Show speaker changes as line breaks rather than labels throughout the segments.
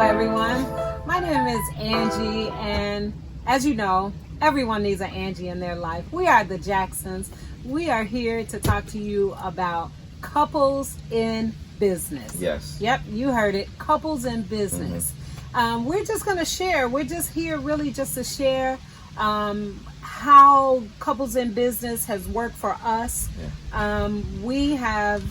everyone. My name is Angie, and as you know, everyone needs an Angie in their life. We are the Jacksons. We are here to talk to you about couples in business.
Yes.
Yep, you heard it. Couples in business. We're just going to share. We're just here really just to share how couples in business has worked for us. Yeah. We have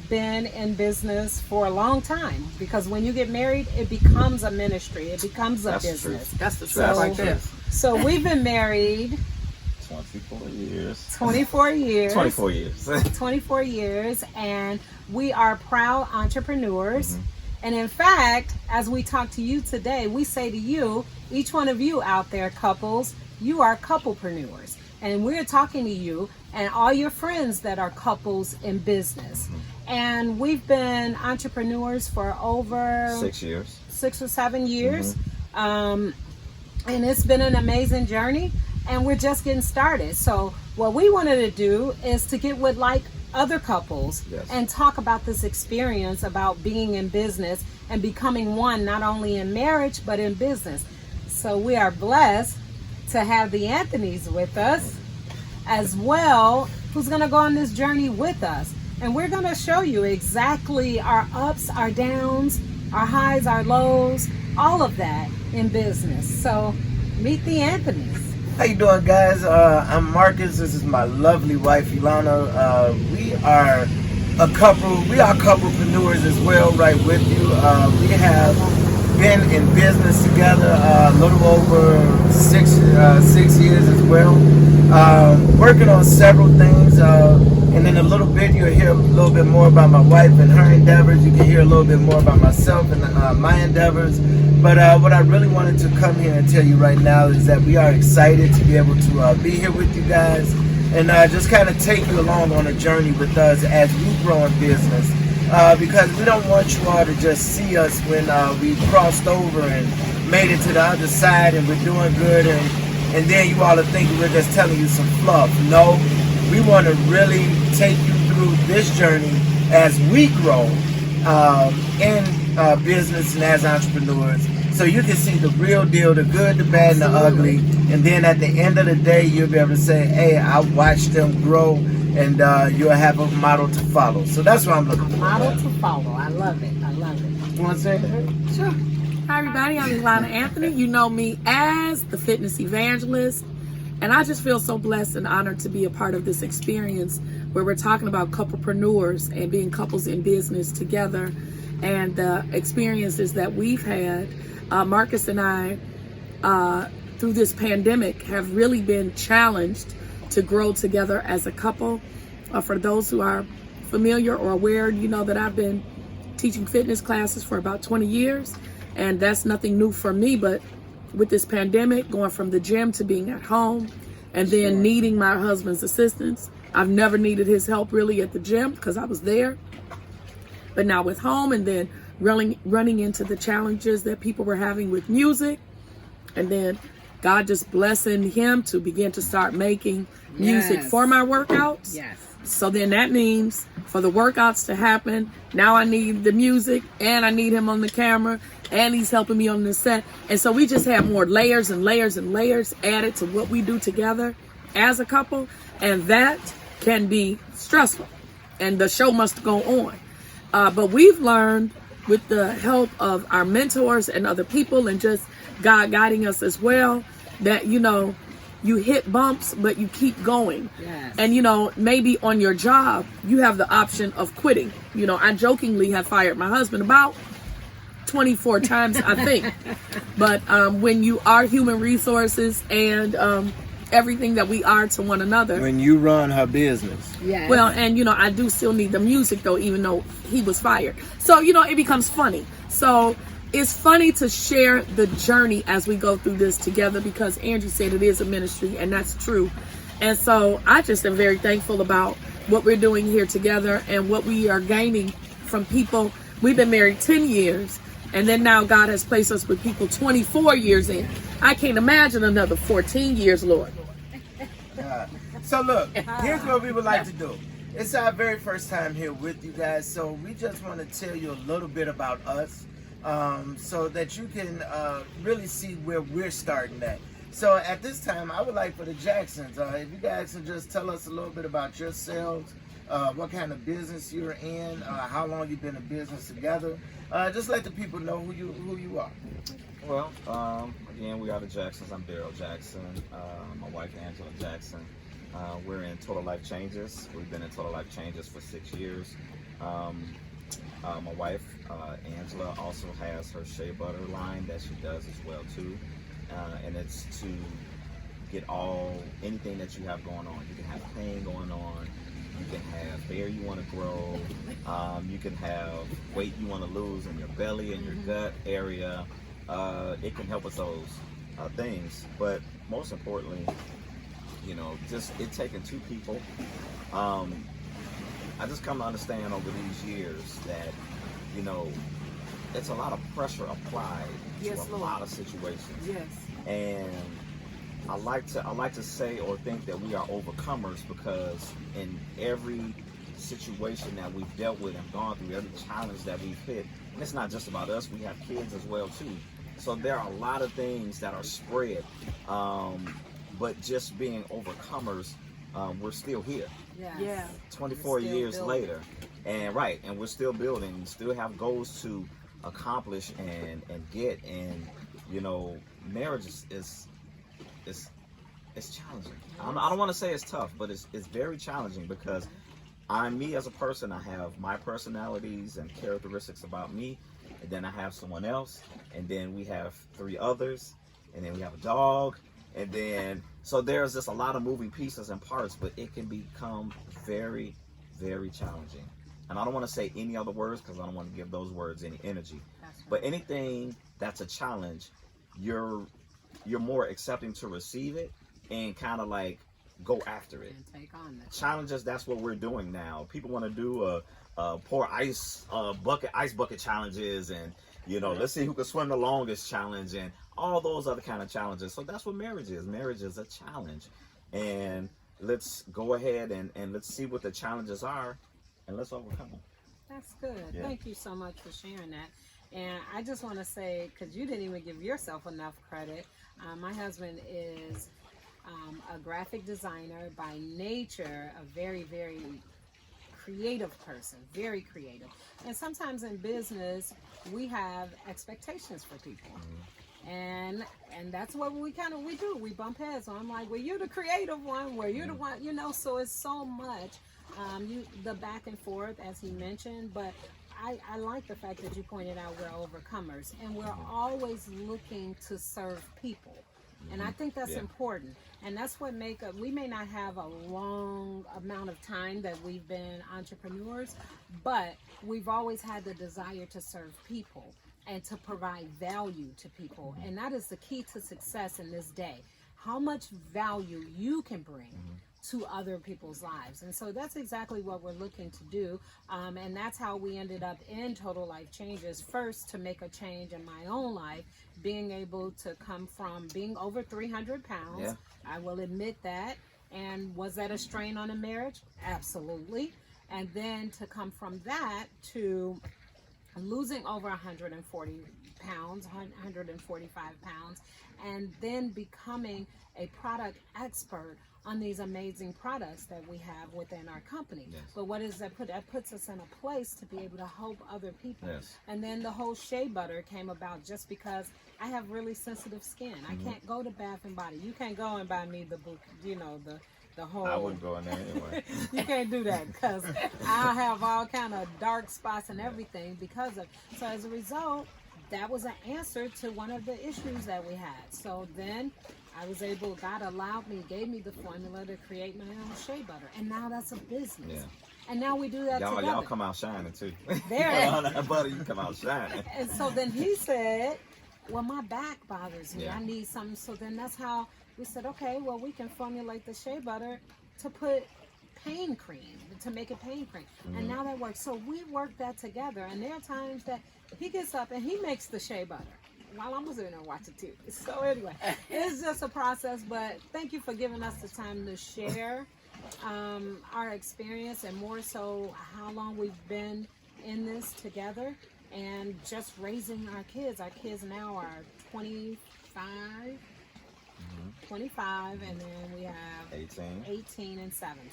been in business for a long time, because when you get married, it becomes a ministry. It becomes a business.
That's the truth right there.
So we've been married
24 years.
24 years.
24 years.
24 years, and we are proud entrepreneurs. And in fact, as we talk to you today, we say to you, each one of you out there, couples, you are couplepreneurs. And we're talking to you and all your friends that are couples in business. And we've been entrepreneurs for over
6 years.
6 or 7 years. And it's been an amazing journey, and we're just getting started. So what we wanted to do is to get with like other couples and talk about this experience about being in business and becoming one, not only in marriage, but in business. So we are blessed to have the Anthonys with us as well, who's going to go on this journey with us. And we're going to show you exactly our ups, our downs, our highs, our lows, all of that in business. So meet the Anthonys.
How you doing, guys? I'm Marcus. This is my lovely wife, Ilana. We are a couple. We are couplepreneurs as well, right with you. We have been in business together a little over six years as well. Working on several things. And in a little bit, you'll hear a little bit more about my wife and her endeavors. You can hear a little bit more about myself and my endeavors. But what I really wanted to come here and tell you right now is that we are excited to be able to be here with you guys and just kind of take you along on a journey with us as we grow in business. Because we don't want you all to just see us when we crossed over and made it to the other side and we're doing good, and then you all are thinking we're just telling you some fluff. No, we want to really take you through this journey as we grow in business and as entrepreneurs, so you can see the real deal, the good, the bad, and the ugly. And then at the end of the day, you'll be able to say, hey, I watched them grow, and you'll have a model to follow. So that's what I'm looking for.
A model to follow. I love it. I love it.
You want to say that?
Sure. Hi, everybody. I'm Ilana Anthony. You know me as the fitness evangelist. And I just feel so blessed and honored to be a part of this experience where we're talking about couplepreneurs and being couples in business together, and the experiences that we've had. Marcus and I, through this pandemic, have really been challenged to grow together as a couple. For those who are familiar or aware, you know that I've been teaching fitness classes for about 20 years, and that's nothing new for me. But with this pandemic, going from the gym to being at home, and then needing my husband's assistance. I've never needed his help really at the gym because I was there. But now with home, and then running into the challenges that people were having with music, and then God just blessing him to begin to start making music for my workouts. So then that means for the workouts to happen, now I need the music, and I need him on the camera, and he's helping me on the set. And so we just have more layers and layers and layers added to what we do together as a couple, and that can be stressful, and the show must go on. But we've learned, with the help of our mentors and other people, and just God guiding us as well, that, you know, you hit bumps, but you keep going. And, you know, maybe on your job, you have the option of quitting. You know, I jokingly have fired my husband about 24 times, I think. But when you are human resources and everything that we are to one another.
When you run her business.
Well, and, you know, I do still need the music, though, even though he was fired. So, you know, it becomes funny. So it's funny to share the journey as we go through this together, because Angie said it is a ministry, and that's true. And so I just am very thankful about what we're doing here together and what we are gaining from people. We've been married 10 years, and then now God has placed us with people 24 years in. I can't imagine another 14 years, Lord.
So look, here's what we would like to do. It's our very first time here with you guys, so we just want to tell you a little bit about us. so that you can really see where we're starting at. So at this time, I would like for the Jacksons, if you guys can just tell us a little bit about yourselves, what kind of business you're in, how long you've been in business together. Just let the people know who you are.
Well, again, we are the Jacksons. I'm Daryl Jackson. My wife, Angela Jackson. We're in Total Life Changes. We've been in Total Life Changes for 6 years. My wife, Angela, also has her shea butter line that she does as well too, and it's to get anything that you have going on. You can have pain going on. You can have hair you want to grow. You can have weight you want to lose in your belly and your gut area. It can help with those things, but most importantly, just it taking two people. I just come to understand over these years that, it's a lot of pressure applied to a lot of situations.
Yes.
And I like to say or think that we are overcomers, because in every situation that we've dealt with and gone through, every challenge that we've hit, and it's not just about us, we have kids as well too. So there are a lot of things that are spread, but just being overcomers, we're still here.
Yeah.
24 years later, and we're still building, still have goals to accomplish and get, and marriage is challenging. I don't want to say it's tough, but it's very challenging, because I'm me as a person. I have my personalities and characteristics about me, and then I have someone else, and then we have 3 others, and then we have a dog, and then so there's just a lot of moving pieces and parts, but it can become very, very challenging. And I don't want to say any other words, because I don't want to give those words any energy. Right. But anything that's a challenge, you're more accepting to receive it and kind of like go after it.
And take on the
challenges. That's what we're doing now. People want to do pour ice bucket challenges, and let's see who can swim the longest challenge, and all those other kind of challenges. So that's what marriage is. Marriage is a challenge, and let's go ahead and let's see what the challenges are, and let's overcome them.
That's good.
Yeah.
Thank you so much for sharing that. And I just want to say, because you didn't even give yourself enough credit, my husband is a graphic designer by nature, a very, very creative person, very creative. And sometimes in business, we have expectations for people. And that's what we do. We bump heads. So I'm like, well, you're the creative one, where you're the one, so it's so much the back and forth, as he mentioned. But I like the fact that you pointed out we're overcomers, and we're always looking to serve people. And I think that's important. And that's what we may not have a long amount of time that we've been entrepreneurs, but we've always had the desire to serve people and to provide value to people. And that is the key to success in this day. How much value you can bring to other people's lives. And so that's exactly what we're looking to do. And that's how we ended up in Total Life Changes. First, to make a change in my own life, being able to come from being over 300 pounds. Yeah. I will admit that. And was that a strain on a marriage? Absolutely. And then to come from that to losing over 140 pounds, 145 pounds, and then becoming a product expert on these amazing products that we have within our company. Yes. But what does that put? That puts us in a place to be able to help other people. Yes. And then the whole shea butter came about just because I have really sensitive skin. I can't go to Bath and Body. You can't go and buy me the book, the whole.
I wouldn't go in there anyway.
You can't do that, because I have all kind of dark spots and everything because of. So as a result, that was an answer to one of the issues that we had. So then I was able, God gave me the formula to create my own shea butter. And now that's a business. Yeah. And now we do that together.
Y'all come out shining too.
There.
On that butter, you come out shining.
And so then he said, well, my back bothers me. Yeah. I need something. So then that's how we said, okay, well, we can formulate the shea butter to put pain cream, to make it pain cream. And now that works. So we work that together. And there are times that he gets up and he makes the shea butter while I'm sitting there watching TV. So anyway, it's just a process. But thank you for giving us the time to share our experience, and more so how long we've been in this together. and just raising our kids. Our kids now are 25, 25, and then we have 18 and 17.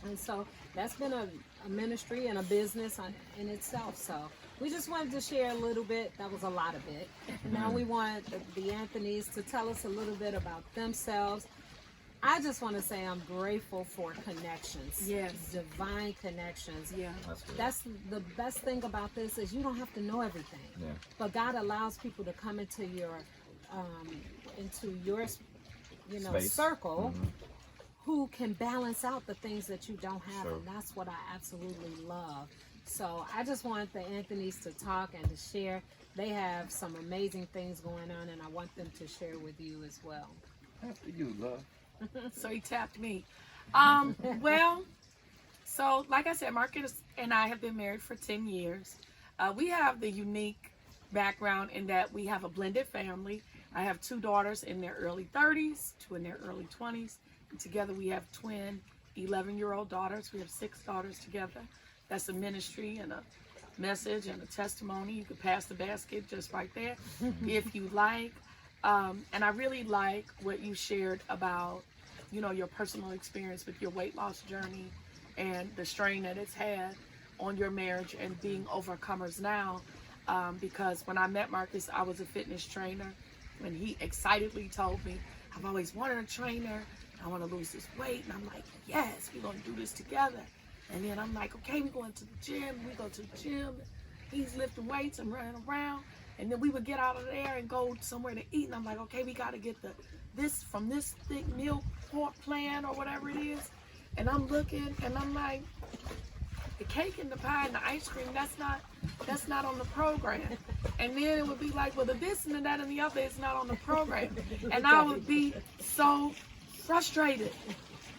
And so that's been a ministry and a business in itself. So we just wanted to share a little bit. That was a lot of it. Now we want the Anthonys to tell us a little bit about themselves. I just want to say I'm grateful for connections.
Yes.
Divine connections.
Yeah.
That's the best thing about this is you don't have to know everything.
Yeah.
But God allows people to come into your
Space.
circle who can balance out the things that you don't have.
Sure.
And that's what I absolutely love. So I just want the Anthonys to talk and to share. They have some amazing things going on, and I want them to share with you as well.
After you, love.
So he tapped me. Well, so like I said, Marcus and I have been married for 10 years. We have the unique background in that we have a blended family. I have 2 daughters in their early 30s, 2 in their early 20s. And together we have twin 11-year-old daughters. We have 6 daughters together. That's a ministry and a message and a testimony. You could pass the basket just right there if you like. And I really like what you shared about, your personal experience with your weight loss journey and the strain that it's had on your marriage and being overcomers now. Because when I met Marcus, I was a fitness trainer, and he excitedly told me, I've always wanted a trainer. I want to lose this weight. And I'm like, yes, we're going to do this together. And then I'm like, okay, we're going to the gym. We go to the gym. He's lifting weights and running around. And then we would get out of there and go somewhere to eat. And I'm like, okay, we got to get this from this thick meal plan or whatever it is. And I'm looking and I'm like, the cake and the pie and the ice cream, that's not on the program. And then it would be like, well, the this and the that and the other is not on the program. And I would be so frustrated.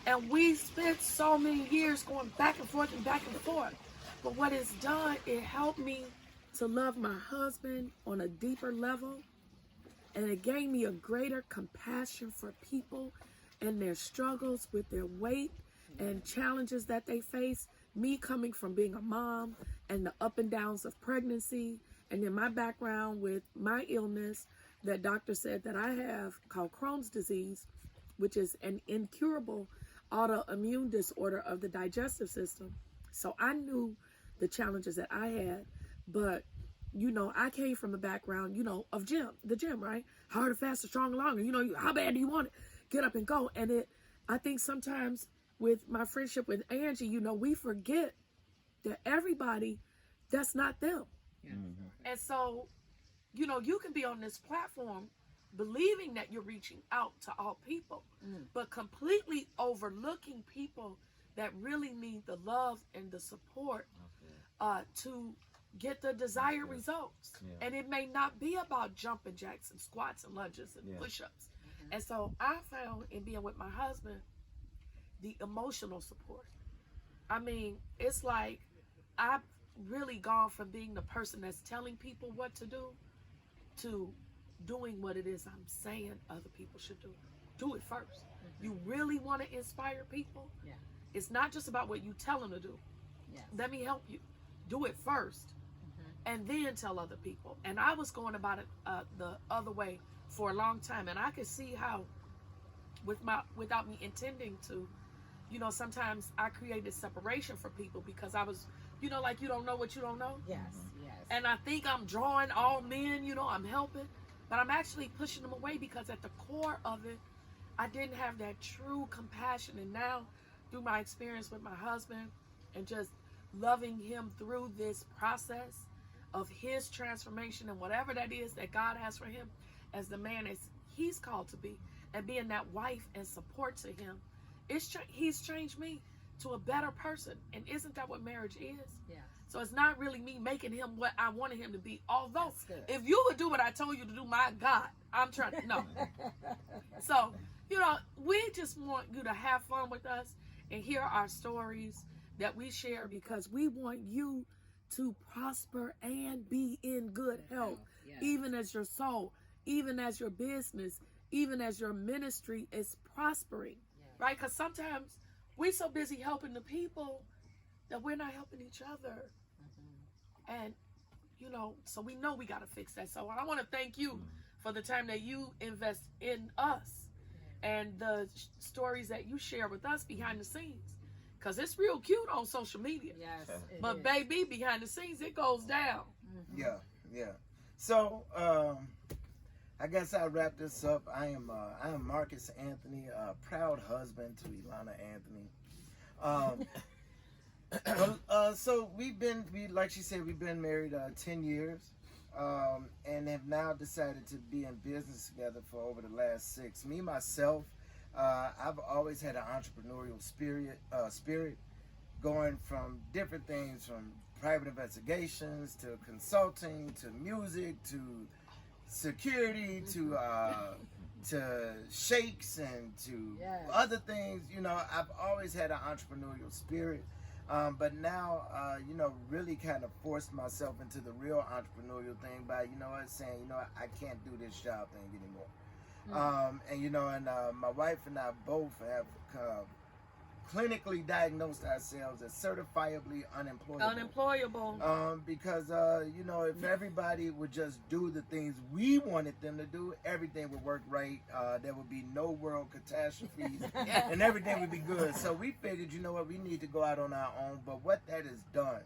And we spent so many years going back and forth and back and forth. But what it's done, it helped me to love my husband on a deeper level. And it gave me a greater compassion for people and their struggles with their weight and challenges that they face. Me coming from being a mom and the up and downs of pregnancy, and then my background with my illness that doctor said that I have called Crohn's disease, which is an incurable autoimmune disorder of the digestive system. So I knew the challenges that I had, but I came from the background, of the gym, right? Harder, faster, stronger, longer. How bad do you want it? Get up and go. And I think sometimes with my friendship with Angie, we forget that everybody, that's not them.
Yeah.
Mm-hmm.
And so, you can be on this platform believing that you're reaching out to all people, but completely overlooking people that really need the love and the support to get the desired results.
Yeah.
And it may not be about jumping jacks and squats and lunges and push-ups. And so I found in being with my husband, the emotional support. I mean, it's like I've really gone from being the person that's telling people what to do to doing what it is I'm saying other people should do. Do it first. You really want to inspire people?
Yeah.
It's not just about what you tell them to do.
Yes.
Let me help you. Do it first. And then tell other people. And I was going about it the other way for a long time. And I could see how without me intending to, sometimes I created separation for people because I was, like you don't know what you don't know.
Yes, yes.
And I think I'm drawing all men, I'm helping. But I'm actually pushing them away because at the core of it, I didn't have that true compassion. And now through my experience with my husband and just loving him through this process of his transformation and whatever that is that God has for him as the man as he's called to be, and being that wife and support to him, he's changed me to a better person. And isn't that what marriage is?
Yeah.
So it's not really me making him what I wanted him to be. Although,
That's good.
if you would do what I told you to do, my God, I'm trying to, no. So, we just want you to have fun with us and hear our stories that we share because we want you to prosper and be in good health, even as your soul, even as your business, even as your ministry is prospering, right? Because sometimes we're so busy helping the people that we're not helping each other. And you know, so we know we got to fix that. So I want to thank you for the time that you invest in us and the stories that you share with us behind the scenes. Because it's real cute on social media.
Yes,
but baby, behind the scenes, it goes down.
Yeah, yeah. So, I guess I'll wrap this up. I am Marcus Anthony, a proud husband to Ilana Anthony. So like she said, we've been married 10 years, and have now decided to be in business together for over the last 6. Me, myself, I've always had an entrepreneurial spirit, going from different things, from private investigations to consulting to music to security to shakes and to other things. You know, I've always had an entrepreneurial spirit, but now really kind of forced myself into the real entrepreneurial thing by saying I can't do this job thing anymore. My wife and I both have clinically diagnosed ourselves as certifiably unemployable. Because if everybody would just do the things we wanted them to do, everything would work right. There would be no world catastrophes, and everything would be good. So we figured, we need to go out on our own. But what that has done,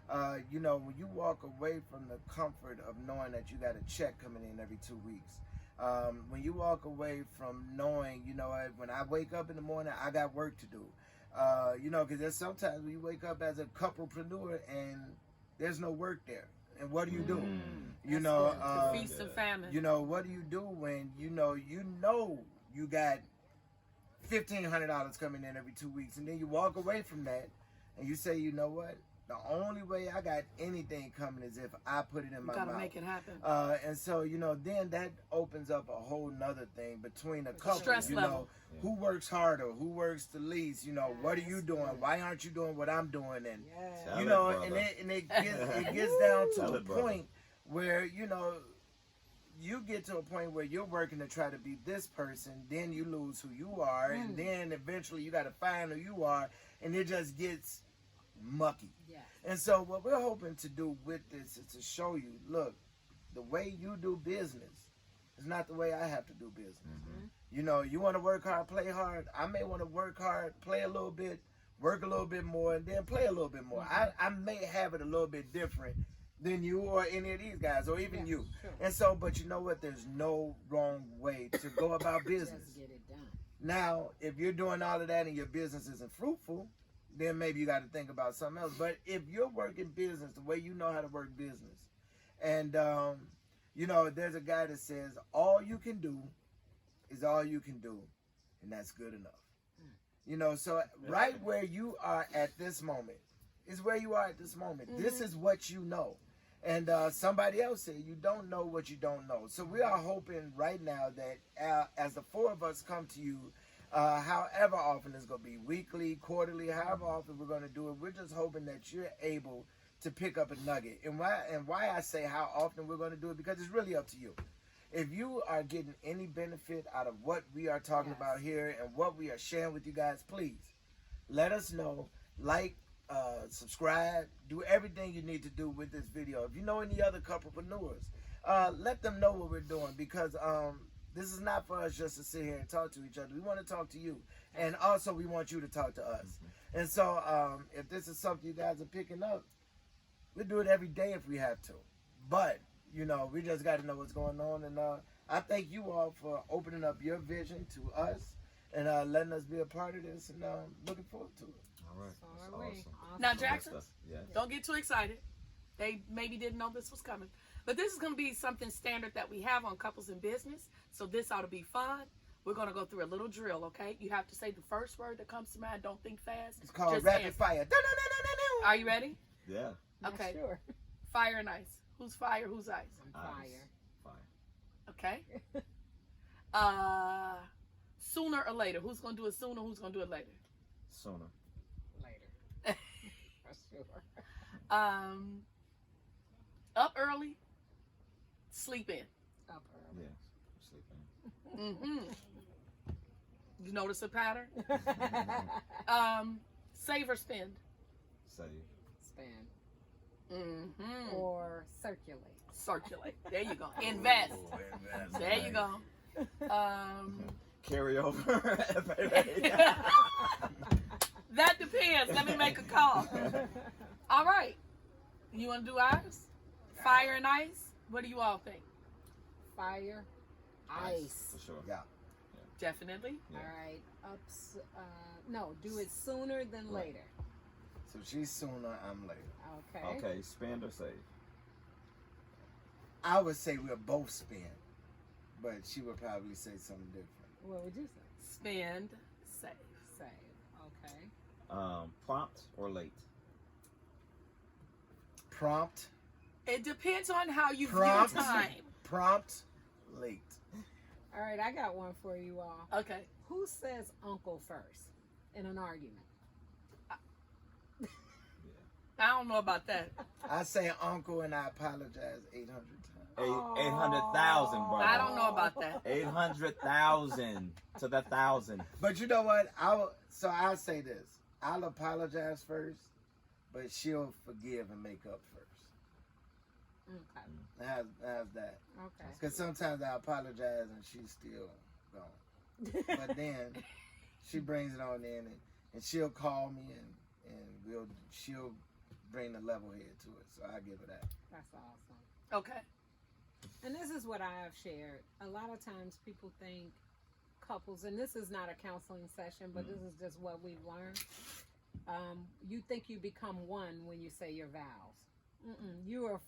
when you walk away from the comfort of knowing that you got a check coming in every 2 weeks, when you walk away from knowing, when I wake up in the morning, I got work to do. Because there's sometimes when you wake up as a couplepreneur and there's no work there. And what do you do?
The feast and famine.
What do you do when you got $1,500 coming in every 2 weeks, and then you walk away from that and you say, you know what? The only way I got anything coming is if I put it in my mouth.
Gotta make it happen.
And so, then that opens up a whole nother thing between a couple.
Stress level.
Who works harder? Who works the least? What are you doing? Why aren't you doing what I'm doing? And, it gets down to a point where, you get to a point where you're working to try to be this person, then you lose who you are, and then eventually you got to find who you are, and it just gets mucky. And so what we're hoping to do with this is to show you, look, the way you do business is not the way I have to do business. You want to work hard, play hard. I may want to work hard, play a little bit, work a little bit more, and then play a little bit more. I may have it a little bit different than you or any of these guys, or even you. Sure. And so, but you know what? There's no wrong way to go about business.
Just get it done.
Now, if you're doing all of that and your business isn't fruitful, then maybe you got to think about something else. But if you're working business the way you know how to work business, and there's a guy that says all you can do is all you can do, and that's good enough. So right where you are at this moment is where you are at this moment. This is what you know. And somebody else said you don't know what you don't know. So we are hoping right now that as the 4 of us come to you, however often it's going to be, weekly, quarterly, however often we're going to do it, we're just hoping that you're able to pick up a nugget. And why I say how often we're going to do it, because it's really up to you. If you are getting any benefit out of what we are talking about here and what we are sharing with you guys, please let us know. Like, subscribe, do everything you need to do with this video. If you know any other couplepreneurs, let them know what we're doing, because this is not for us just to sit here and talk to each other. We want to talk to you, and also we want you to talk to us. And so if this is something you guys are picking up, we'll do it every day if we have to. But we just got to know what's going on. And I thank you all for opening up your vision to us and letting us be a part of this, and looking forward to it.
All right. That's awesome.
Now, Jackson,
yes.
Don't get too excited. They maybe didn't know this was coming. But this is going to be something standard that we have on Couples in Business. So this ought to be fun. We're going to go through a little drill, okay? You have to say the first word that comes to mind. Don't think fast.
It's called
Just
rapid
answer.
fire.
Are you ready?
Yeah.
Okay.
Sure.
Fire and ice. Who's fire? Who's ice?
Fire.
Fire.
Okay. Sooner or later? Who's going to do it sooner? Who's going to do it later?
Sooner.
Later. For sure.
Up early, sleep in.
Up early.
Yeah. Sleeping.
You notice a pattern? Save or spend?
Save.
Spend.
Mm-hmm.
or circulate?
Circulate. There you go. Invest.
Oh, invest.
There you go.
Carry over.
That depends. Let me make a call. All right. You want to do ours? Fire and ice? What do you all think?
Fire, ice.
For sure.
Yeah.
Definitely.
Yeah.
All right. No, do it sooner than later.
So she's sooner, I'm later.
Okay.
Okay, spend or save?
I would say we'll both spend, but she would probably say something different.
What would you say?
Spend, save.
Save. Okay.
Prompt or late?
Prompt,
It depends on how you
Prompt.
view time.
prompt, late.
All right. I got one for you all.
Okay.
Who says uncle first in an argument?
I don't know about that.
I say uncle and I apologize 800 times.
800,000, bro.
I don't know about that.
800,000 to the 1,000.
But you know what? So I'll say this. I'll apologize first, but she'll forgive and make up first.
Okay.
How's that?
Okay.
Because sometimes I apologize and she's still gone. But then she brings it on in and she'll call me and she'll bring the level head to it. So I give her that.
That's awesome.
Okay.
And this is what I have shared. A lot of times people think couples, and this is not a counseling session, but this is just what we've learned. You think you become one when you say your vows. You are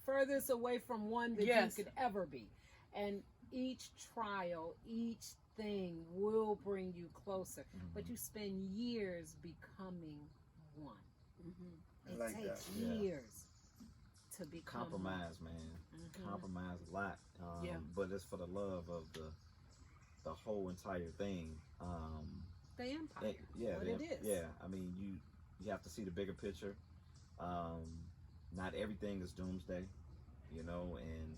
furthest away from one that
Yes.
you could ever be. And each trial, each thing will bring you closer. But you spend years becoming one. It
like
takes
that.
Yeah.
years to become
Compromise, man. Compromise a lot.
Yeah.
But it's for the love of the whole entire thing.
the empire.
Yeah,
what it is.
Yeah, I mean, you have to see the bigger picture. Not everything is doomsday, and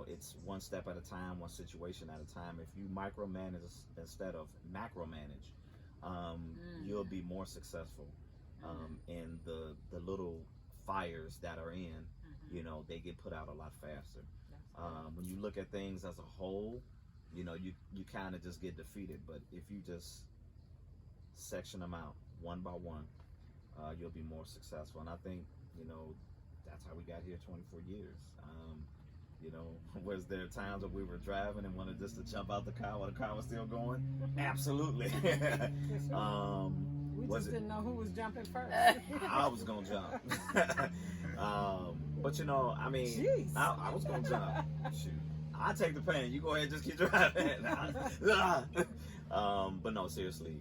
it's one step at a time, one situation at a time. If you micromanage instead of macromanage, you'll be more successful. And the little fires that are in, they get put out a lot faster. When you look at things as a whole, you kind of just get defeated. But if you just section them out one by one, you'll be more successful. And I think, that's how we got here 24 years. Was there times when we were driving and wanted just to jump out the car while the car was still going? Absolutely.
We
Was
just
it-
didn't know who was jumping first.
I was gonna jump. But I mean,
Jeez.
I was gonna jump. Shoot, I take the pain. You go ahead, and just keep driving. But no, seriously,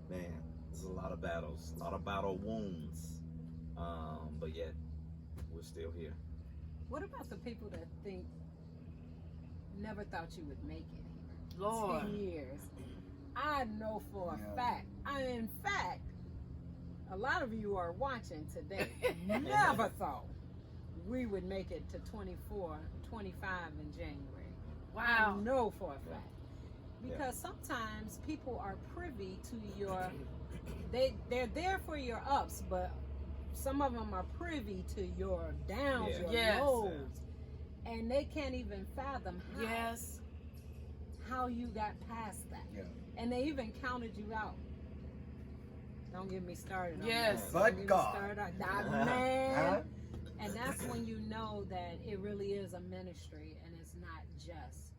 man, there's a lot of battles, a lot of battle wounds. But yet, we're still here.
What about the people that never thought you would make it here?
Lord.
10 years. I know for a
Yeah.
fact. In fact, a lot of you are watching today. Never thought we would make it to 24, 25 in January. I
Wow.
know for a fact. Because sometimes people are privy to they're there for your ups, but some of them are privy to your downs,
Yeah.
your
Yes.
lows. And they can't even fathom how you got past that.
Yeah.
And they even counted you out. Don't get me started on
Yes.
that.
But
Don't get me
God.
started on that, man. And that's when you know that it really is a ministry and it's not just.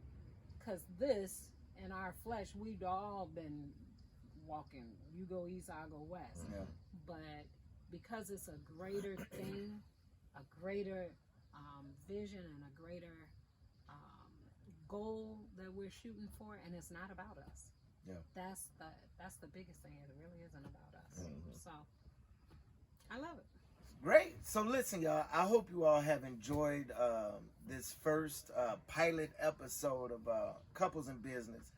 Because this, in our flesh, we've all been walking. You go east, I go west.
Yeah.
But because it's a greater thing, a greater vision and a greater goal that we're shooting for, and it's not about us.
Yeah.
That's the biggest thing. It really isn't about us.
Mhm.
So I love it.
Great. So listen, y'all. I hope you all have enjoyed this first pilot episode of Couples in Business.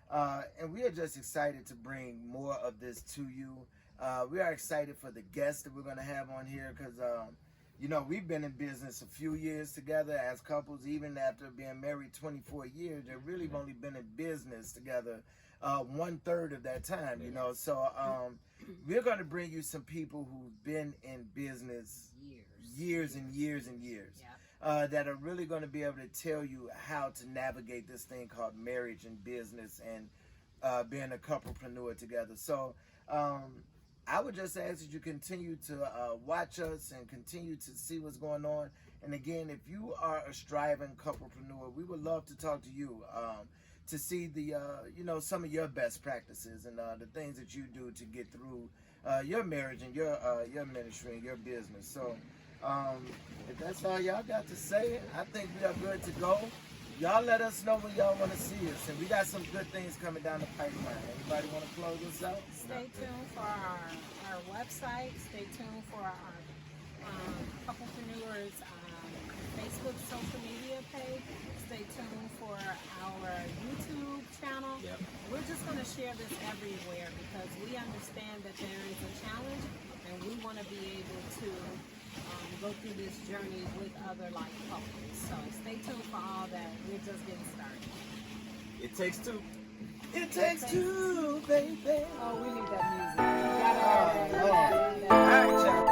And we are just excited to bring more of this to you. We are excited for the guests that we're going to have on here because, we've been in business a few years together as couples. Even after being married 24 years, they've really only been in business together 1/3 of that time, you know. So we're going to bring you some people who've been in business years and years and years, that are really going to be able to tell you how to navigate this thing called marriage and business and being a couplepreneur together. So I would just ask that you continue to watch us and continue to see what's going on. And again, if you are a striving couplepreneur, we would love to talk to you to see the you know, some of your best practices and the things that you do to get through your marriage and your ministry and your business. So if that's all y'all got to say, I think we are good to go. Y'all let us know when y'all want to see us, and we got some good things coming down the pipeline. Anybody want to close us out?
Stay tuned for our website. Stay tuned for our Couplepreneurs Facebook social media page. Stay tuned for our YouTube channel. We're just going to share this everywhere because we understand that there is a challenge, and we want to be able to go through this journey with other like couples. So stay tuned for all that. We're just getting started.
It takes two.
It takes two, baby.
Oh, we need that music.
All right, y'all.